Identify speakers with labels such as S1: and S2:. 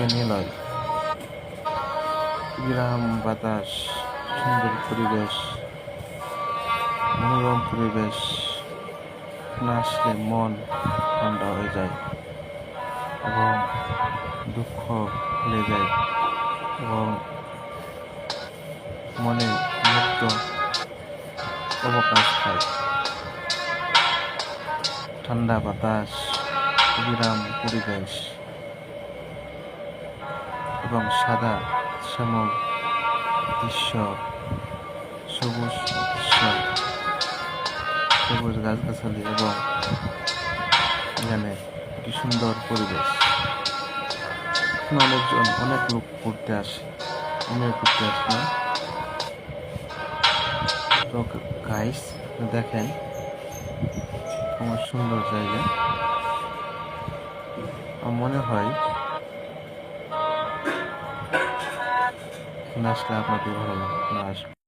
S1: চোখে নিলয়, গ্রাম বাতাস, সুন্দর পরিবেশ, মনোরম পরিবেশ না আসলে মন ঠান্ডা হয়ে যায় এবং দুঃখ ভুলে যায় এবং মনে মুক্ত অবকাশ পায়। ঠান্ডা বাতাস, গ্রাম পরিবেশ এবং সাদা শ্যামল দৃশ্য, সবুজ দৃশ্য, সবুজ গাছগাছালি এবং এখানে কি সুন্দর পরিবেশ। অনেক লোক ঘুরতে আসে, আমিও ঘুরতে আসলাম। তো গাইস দেখেন আমার সুন্দর জায়গা। আমার মনে হয় আসলে আপনাদের ভালো লাগবে।